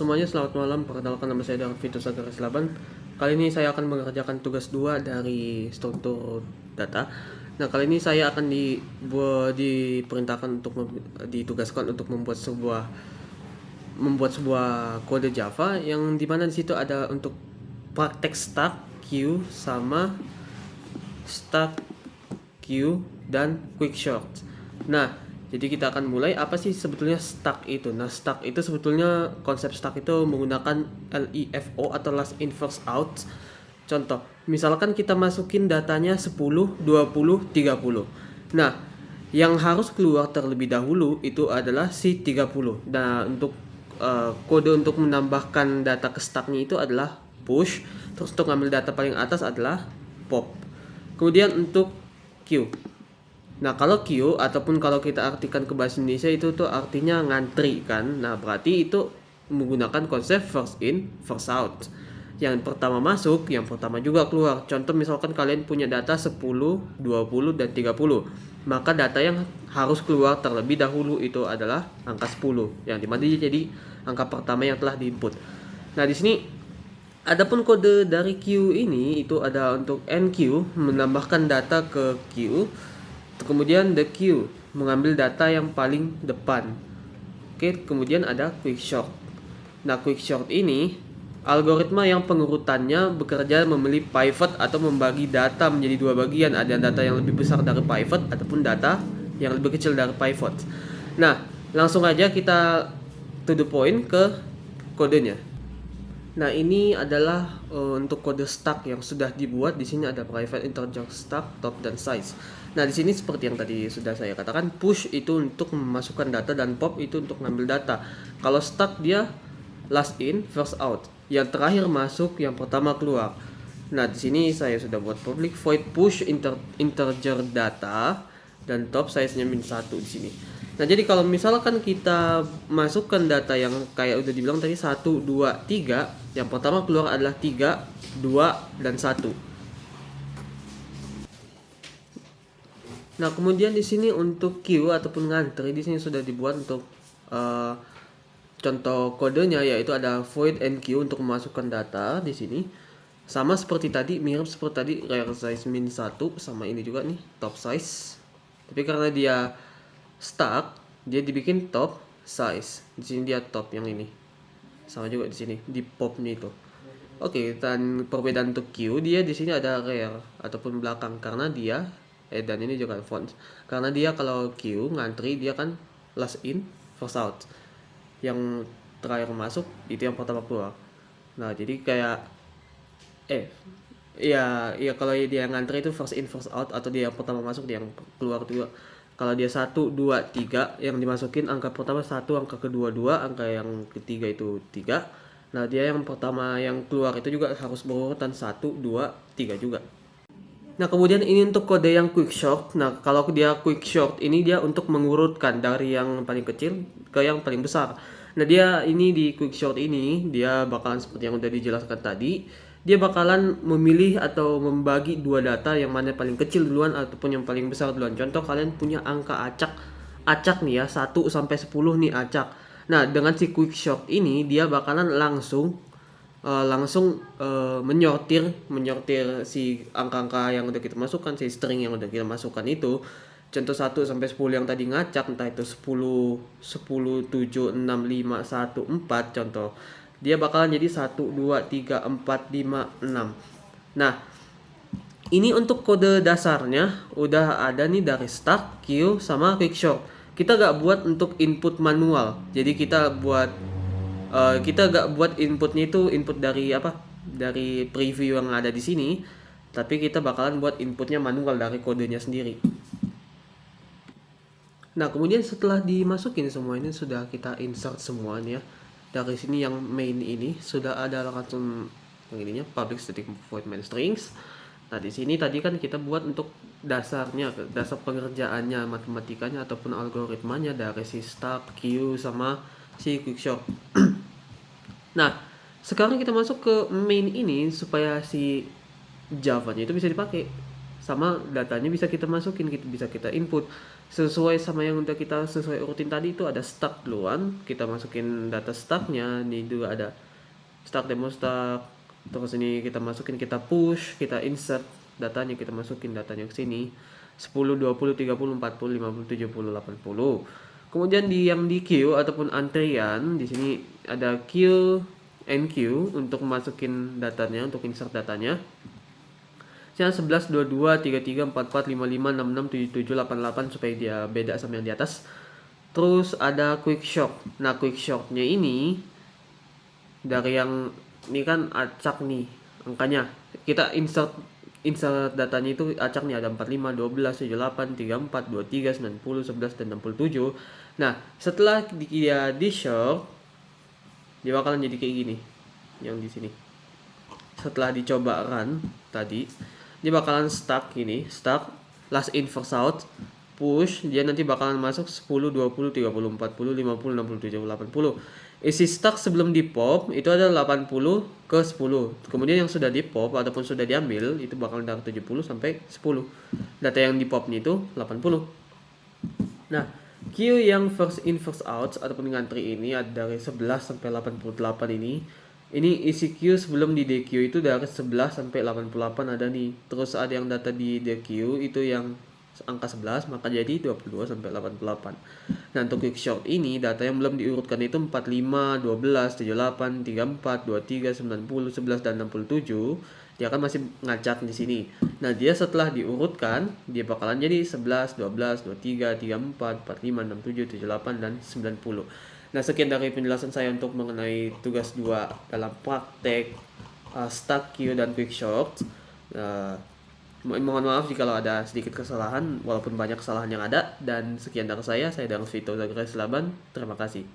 semuanya, selamat malam. Perkenalkan, nama saya David Vitus Agaris Laban. Kali ini saya akan mengerjakan tugas 2 dari struktur data. Nah, kali ini saya akan diperintahkan untuk ditugaskan untuk membuat sebuah kode Java yang dimana di situ ada untuk praktek stack, queue, sama stack, queue, dan quick short. Nah, jadi kita akan mulai. Apa sih sebetulnya stack itu? Nah, stack itu sebetulnya, konsep stack itu menggunakan LIFO atau last in first out. Contoh, misalkan kita masukin datanya 10, 20, 30. Nah, yang harus keluar terlebih dahulu itu adalah si 30. Nah, untuk kode untuk menambahkan data ke stacknya itu adalah push. Terus untuk ngambil data paling atas adalah pop. Kemudian untuk queue. Nah, kalau queue ataupun kalau kita artikan ke bahasa Indonesia itu tuh artinya ngantri kan. Nah, berarti itu menggunakan konsep first in, first out. Yang pertama masuk, yang pertama juga keluar. Contoh misalkan kalian punya data 10, 20, dan 30. Maka data yang harus keluar terlebih dahulu itu adalah angka 10. Yang dimana jadi angka pertama yang telah diinput. Nah, di sini adapun kode dari queue ini itu ada untuk enqueue, menambahkan data ke queue. Kemudian the queue, mengambil data yang paling depan. Oke, kemudian ada quick short. Nah, quick short ini algoritma yang pengurutannya bekerja memilih pivot atau membagi data menjadi dua bagian. Ada data yang lebih besar dari pivot ataupun data yang lebih kecil dari pivot. Nah, langsung aja kita to the point ke kodenya. Nah, ini adalah untuk kode stack yang sudah dibuat. Di sini ada private, integer, stack, top, dan size. Nah, di sini seperti yang tadi sudah saya katakan, push itu untuk memasukkan data dan pop itu untuk ngambil data. Kalau stack dia last in, first out. Yang terakhir masuk, yang pertama keluar. Nah, di sini saya sudah buat public void push integer data dan top size-nya -1 di sini. Nah, jadi kalau misalkan kita masukkan data yang kayak udah dibilang tadi 1, 2, 3, yang pertama keluar adalah 3, 2, dan 1. Nah, kemudian di sini untuk queue ataupun ngantri di sini sudah dibuat untuk contoh kodenya, yaitu ada void enqueue untuk memasukkan data di sini. Sama seperti tadi, mirip seperti tadi, real size -1 sama ini juga nih, top size. Tapi karena dia stack, dia dibikin top size. Di sini dia top yang ini. Sama juga di sini di popnya itu. Oke, dan perbedaan untuk queue, dia di sini ada rear ataupun belakang karena dia dan ini juga font. Karena dia kalau queue ngantri dia kan last in, first out. Yang terakhir masuk itu yang pertama keluar. Nah, jadi kayak ya kalau dia ngantri itu first in first out, atau dia yang pertama masuk dia yang keluar juga. Kalau dia 1, 2, 3 yang dimasukin angka pertama 1, angka kedua 2, angka yang ketiga itu 3. Nah, dia yang pertama yang keluar itu juga harus berurutan 1, 2, 3 juga. Nah, kemudian ini untuk kode yang quick short. Nah, kalau dia quick short ini dia untuk mengurutkan dari yang paling kecil ke yang paling besar. Nah, dia ini di quick short ini dia bakalan seperti yang udah dijelaskan tadi. Dia bakalan memilih atau membagi dua data, yang mana paling kecil duluan ataupun yang paling besar duluan. Contoh, kalian punya angka acak nih ya, 1 sampai 10 nih acak. Nah, dengan si quick short ini dia bakalan langsung menyortir si angka-angka yang udah kita masukkan, si string yang udah kita masukkan itu. Contoh 1 sampai 10 yang tadi ngacak, entah itu 10, 10, 7, 6, 5, 1, 4 contoh. Dia bakalan jadi 1, 2, 3, 4, 5, 6. Nah, ini untuk kode dasarnya udah ada nih dari stack, queue, sama quick short. Kita gak buat untuk input manual. Jadi kita gak buat inputnya itu input dari dari preview yang ada di sini, tapi kita bakalan buat inputnya manual dari kodenya sendiri. Nah, kemudian setelah dimasukin semua ini, sudah kita insert semuanya. Dari sini yang main ini sudah ada langsung yang ininya, public static void main strings. Nah, di sini tadi kan kita buat untuk dasarnya, dasar pengerjaannya, matematikanya ataupun algoritmanya dari si stack, queue, sama si quickshort. Nah, sekarang kita masuk ke main ini supaya si Java-nya itu bisa dipakai. sama datanya bisa kita masukin, bisa kita input sesuai sama yang udah kita sesuai urutin tadi. Itu ada start duluan, kita masukin data startnya. Ini juga ada start demo start, terus ini kita masukin, kita push, kita insert datanya, kita masukin datanya ke sini 10, 20, 30, 40, 50, 70, 80. Kemudian yang di queue ataupun antrian, di sini ada queue and queue untuk masukin datanya, untuk insert datanya. Yang 11, 22, 33, 44, 55, 66, 77, 88 supaya dia beda sama yang di atas. Terus ada quick short. Nah, quick shortnya ini dari yang ini kan acak nih angkanya. Kita insert datanya itu acak nih, ada 45, 12, 78, 34, 23, 90, 11 dan 67. Nah, setelah dia di short, dia bakalan jadi kayak gini. Yang di sini. Setelah dicoba run tadi, dia bakalan stuck gini, stuck, last in first out, push, dia nanti bakalan masuk 10, 20, 30, 40, 50, 60, 70, 80. Isi stuck sebelum di pop itu ada 80 ke 10. Kemudian yang sudah di pop ataupun sudah diambil itu bakal dari 70 sampai 10. Data yang di popnya itu 80. Nah, queue yang first in first out ataupun ngantri ini ada dari 11 sampai 88 ini. Ini isi queue sebelum di DQ itu dari 11 sampai 88 ada nih. Terus ada yang data di DQ itu yang angka 11, maka jadi 22 sampai 88. Nah, untuk quick short ini data yang belum diurutkan itu 45, 12, 78, 34, 23, 90, 11 dan 67. Dia kan masih ngacak di sini. Nah, dia setelah diurutkan, dia bakalan jadi 11, 12, 23, 34, 45, 67, 78 dan 90. Nah, sekian dari penjelasan saya untuk mengenai tugas 2 dalam praktek stack queue dan quick short. Mohon maaf jika ada sedikit kesalahan, walaupun banyak kesalahan yang ada. Dan sekian dari saya Danus Vito Zagres Laban. Terima kasih.